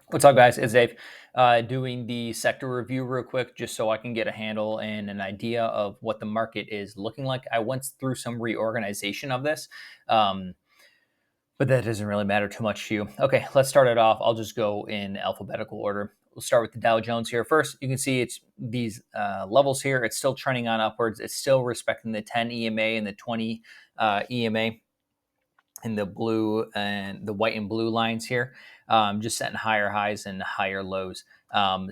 What's up, guys? It's Dave. Doing the sector review real quick, just so I can get a handle and an idea of what the market is looking like. I went through some reorganization of this, um, but that doesn't really matter too much to you. Okay, let's start it off. I'll just go in alphabetical order. We'll start with the Dow Jones here first. You can see it's these levels here. It's still trending on upwards. It's still respecting the 10 EMA and the 20 EMA in the blue and the white and blue lines here, just setting higher highs and higher lows.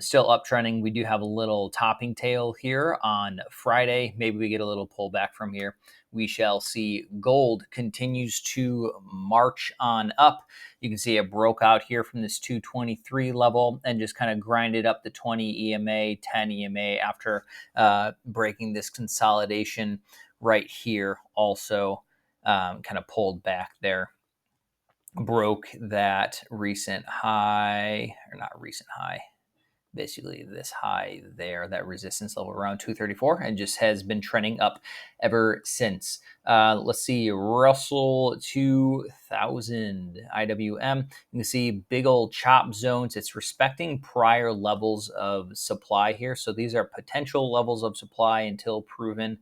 Still uptrending. We do have a little topping tail here on Friday. Maybe we get a little pullback from here. We shall see. Gold continues to march on up. You can see it broke out here from this 223 level and just kind of grinded up the 20 EMA, 10 EMA after breaking this consolidation right here also. Kind of pulled back there, broke that recent high, or not recent high, basically this high there, that resistance level around 234, and just has been trending up ever since. Let's see, Russell 2000 IWM. You can see big old chop zones. It's respecting prior levels of supply here. So these are potential levels of supply until proven.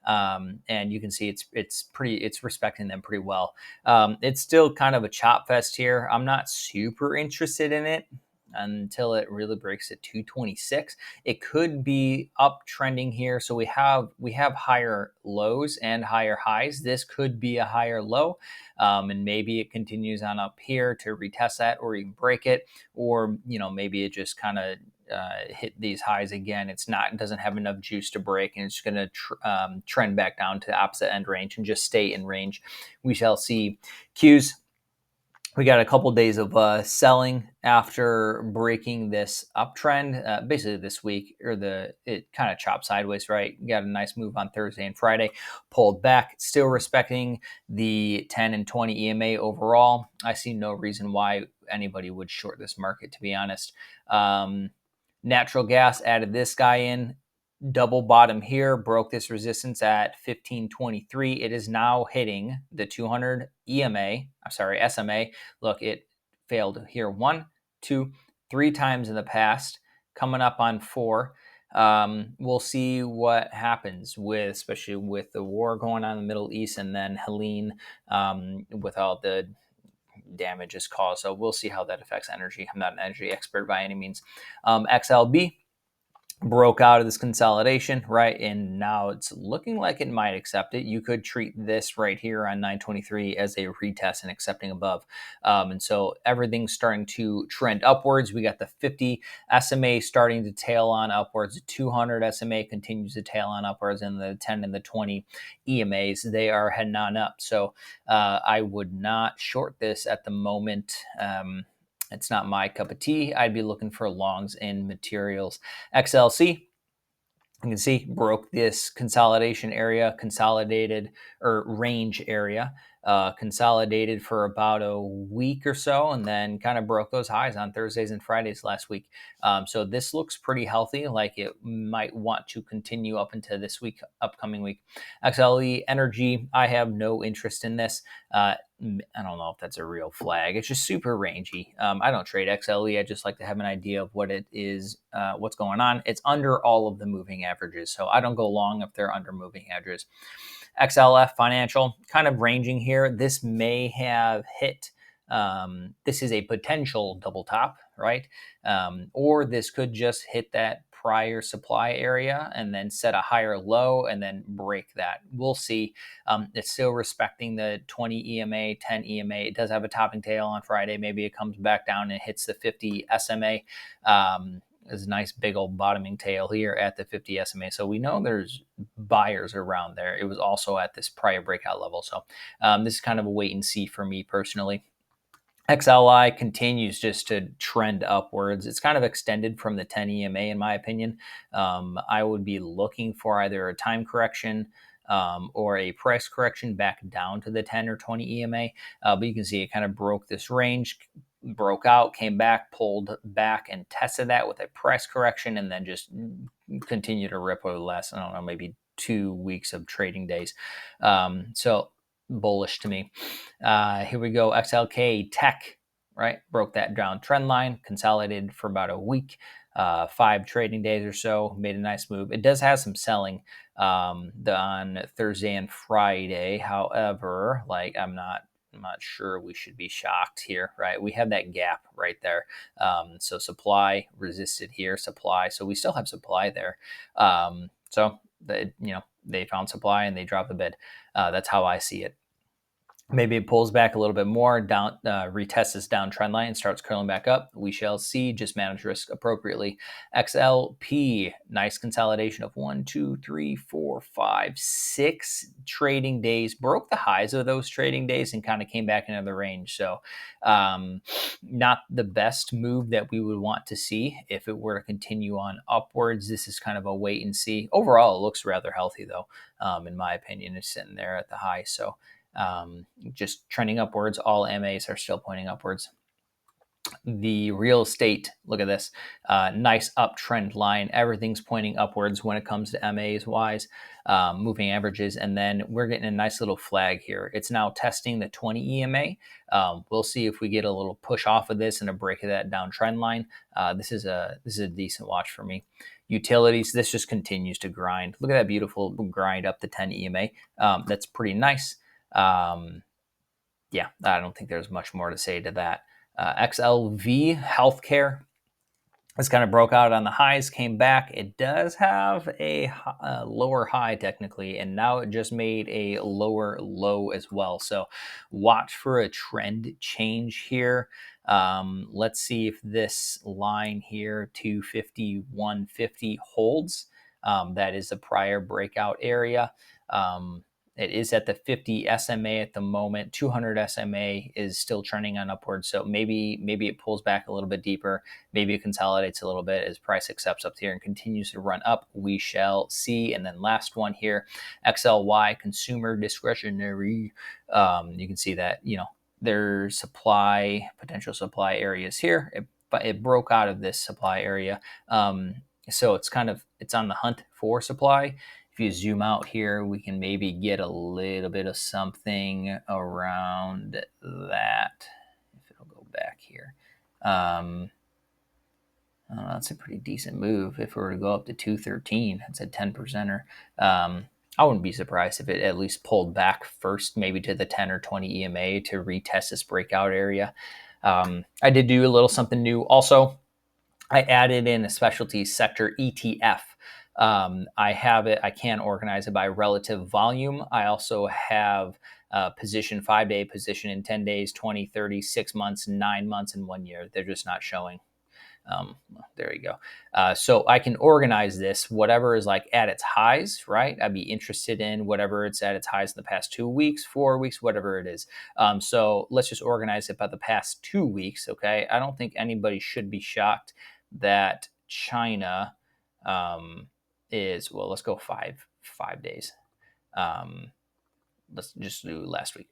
And you can see it's respecting them pretty well. It's still kind of a chop fest here. I'm not super interested in it until it really breaks at 226. It could be uptrending here. So we have higher lows and higher highs. This could be a higher low, and maybe it continues on up here to retest that or even break it, or maybe it just kind of hit these highs again. It doesn't have enough juice to break, and it's going to trend back down to the opposite end range and just stay in range. We shall see. Qs. We got a couple days of selling after breaking this uptrend, basically this week, or it kind of chopped sideways, right? Got a nice move on Thursday and Friday, pulled back, still respecting the 10 and 20 EMA overall. I see no reason why anybody would short this market, to be honest. Natural gas added this guy in. Double bottom here, broke this resistance at 1523. It is now hitting the 200 SMA. Look, it failed here 1, 2, 3 times in the past, coming up on 4. We'll see what happens especially with the war going on in the Middle East, and then Helene, with all the damages caused. So we'll see how that affects energy. I'm not an energy expert by any means. XLB broke out of this consolidation, right? And now it's looking like it might accept it. You could treat this right here on 923 as a retest and accepting above. And so everything's starting to trend upwards. We got the 50 SMA starting to tail on upwards. The 200 SMA continues to tail on upwards, and the 10 and the 20 EMAs, they are heading on up. So I would not short this at the moment. It's not my cup of tea. I'd be looking for longs in materials. XLC, you can see, broke this consolidation area, consolidated or range area, consolidated for about a week or so, and then kind of broke those highs on Thursdays and Fridays last week. So this looks pretty healthy, like it might want to continue up into this week, upcoming week. XLE Energy, I have no interest in this. I don't know if that's a real flag. It's just super rangy. I don't trade XLE. I just like to have an idea of what it is, what's going on. It's under all of the moving averages, so I don't go long if they're under moving averages. XLF Financial, kind of ranging here. This may have hit. This is a potential double top, right? Or this could just hit that prior supply area and then set a higher low and then break that. We'll see. It's still respecting the 20 EMA, 10 EMA. It does have a topping tail on Friday. Maybe it comes back down and hits the 50 SMA. There's a nice big old bottoming tail here at the 50 SMA. So we know there's buyers around there. It was also at this prior breakout level. So this is kind of a wait and see for me personally. XLI continues just to trend upwards. It's kind of extended from the 10 EMA, in my opinion. I would be looking for either a time correction or a price correction back down to the 10 or 20 EMA. But you can see it kind of broke this range, broke out, came back, pulled back, and tested that with a price correction, and then just continued to rip over the last, I don't know, maybe 2 weeks of trading days. So bullish to me. Here we go. XLK Tech right? Broke that down trend line, consolidated for about a week, 5 trading days or so, made a nice move. It does have some selling on Thursday and Friday. However, like I'm not sure we should be shocked here, right? We have that gap right there. So supply resisted here, supply. So we still have supply there. So they found supply and they dropped the bid. That's how I see it. Maybe it pulls back a little bit more, down, retests this downtrend line and starts curling back up. We shall see. Just manage risk appropriately. XLP, nice consolidation of 1, 2, 3, 4, 5, 6 trading days. Broke the highs of those trading days and kind of came back into the range. So, not the best move that we would want to see if it were to continue on upwards. This is kind of a wait and see. Overall, it looks rather healthy though. In my opinion, it's sitting there at the high. So just trending upwards. All MAs are still pointing upwards. The real estate, look at this, nice uptrend line. Everything's pointing upwards when it comes to MAs wise, moving averages. And then we're getting a nice little flag here. It's now testing the 20 EMA. We'll see if we get a little push off of this and a break of that downtrend line. This is a decent watch for me. Utilities, this just continues to grind. Look at that beautiful grind up the 10 EMA. That's pretty nice. Yeah, I don't think there's much more to say to that. XLV Healthcare has kind of broke out on the highs, came back. It does have a lower high technically, and now it just made a lower low as well. So watch for a trend change here. Let's see if this line here, 250, 150 holds. That is the prior breakout area. It is at the 50 SMA at the moment. 200 SMA is still trending on upwards. So maybe it pulls back a little bit deeper. Maybe it consolidates a little bit as price accepts up here and continues to run up. We shall see. And then last one here, XLY, consumer discretionary. You can see that, there's potential supply areas here. It broke out of this supply area. So it's on the hunt for supply. If you zoom out here, we can maybe get a little bit of something around that. If it'll go back here. That's a pretty decent move. If we were to go up to 213, it's a 10%er. I wouldn't be surprised if it at least pulled back first, maybe to the 10 or 20 EMA to retest this breakout area. I did do a little something new. Also, I added in a specialty sector ETF. I can organize it by relative volume. I also have position 5-day position in 10 days, 20, 30, 6 months, 9 months, and 1 year. They're just not showing. There you go. So I can organize this, whatever is like at its highs, right? I'd be interested in whatever it's at its highs in the past 2 weeks, 4 weeks, whatever it is. So let's just organize it by the past 2 weeks. Okay. I don't think anybody should be shocked that China, let's go 5 days. Let's just do last week.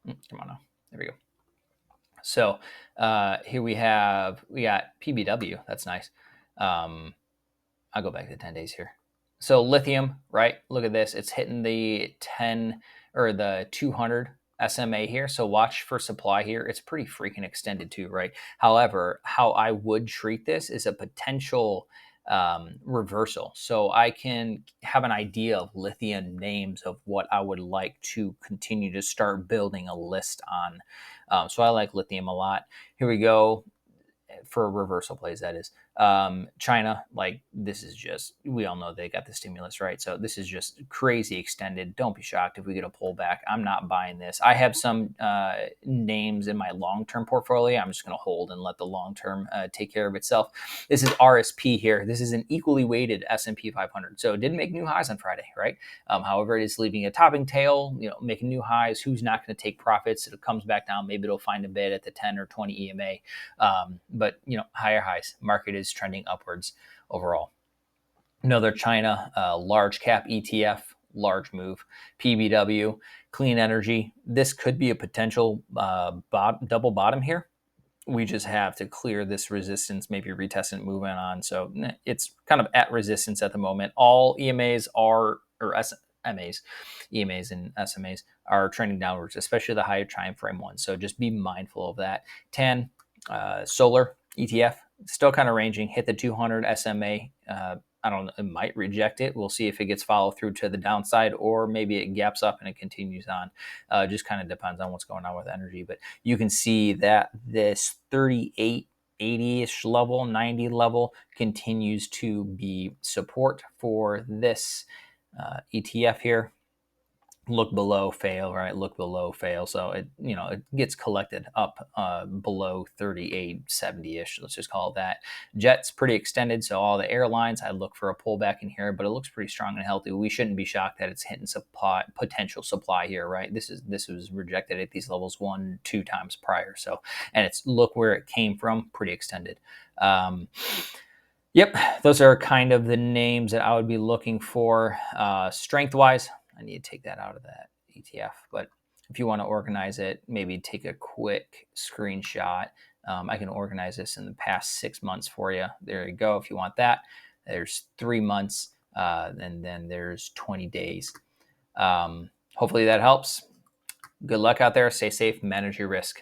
Come on now. There we go. So here we got PBW. That's nice. I'll go back to 10 days here. So lithium, right? Look at this. It's hitting the 10 or the 200 SMA here. So watch for supply here. It's pretty freaking extended too, right? However, how I would treat this is a potential reversal. So I can have an idea of lithium names of what I would like to continue to start building a list on. So I like lithium a lot. Here we go. For reversal plays, that is. China, like this is just, we all know they got the stimulus, right? So this is just crazy extended. Don't be shocked if we get a pullback. I'm not buying this. I have some names in my long-term portfolio. I'm just going to hold and let the long-term take care of itself. This is RSP here. This is an equally weighted S&P 500. So it didn't make new highs on Friday, right? However, it is leaving a topping tail, making new highs. Who's not going to take profits? It comes back down. Maybe it'll find a bid at the 10 or 20 EMA. But higher highs. Market is trending upwards overall. Another China large cap ETF, large move. PBW, clean energy. This could be a potential double bottom here. We just have to clear this resistance, maybe retest and move on. So it's kind of at resistance at the moment. All EMAs are, or MAs, EMAs, and SMAs are trending downwards, especially the higher time frame ones. So just be mindful of that. TAN, solar ETF, still kind of ranging. Hit the 200 SMA. I don't know, it might reject it. We'll see if it gets followed through to the downside, or maybe it gaps up and it continues on. Just kind of depends on what's going on with energy. But you can see that this 38, 80-ish level, 90 level continues to be support for this ETF here. Look below, fail, right? Look below, fail. So it gets collected up below 38.70-ish. Let's just call it that. Jet's pretty extended, so all the airlines, I look for a pullback in here, but it looks pretty strong and healthy. We shouldn't be shocked that it's hitting potential supply here, right? This was rejected at these levels 1-2 times prior. So, and it's look where it came from, pretty extended. Yep, those are kind of the names that I would be looking for. Strength-wise, I need to take that out of that ETF. But if you want to organize it, maybe take a quick screenshot. I can organize this in the past 6 months for you. There you go. If you want that, there's 3 months, and then there's 20 days. Hopefully that helps. Good luck out there. Stay safe. Manage your risk.